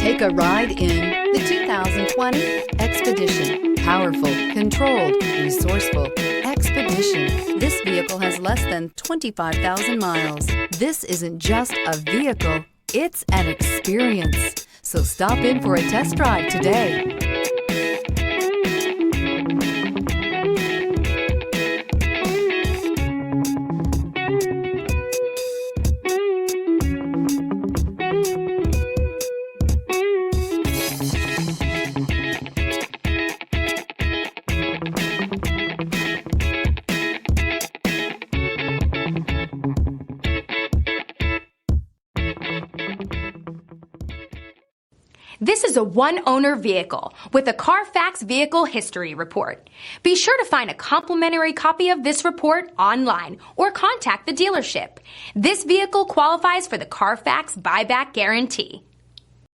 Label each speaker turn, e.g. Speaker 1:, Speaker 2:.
Speaker 1: Take a ride in the 2020 Expedition. Powerful, controlled, resourceful. Expedition. This vehicle has less than 25,000 miles. This isn't just a vehicle, it's an experience. So stop in for a test drive today.
Speaker 2: This is a one-owner vehicle with a Carfax Vehicle History Report. Be sure to find a complimentary copy of this report online or contact the dealership. This vehicle qualifies for the Carfax Buyback Guarantee.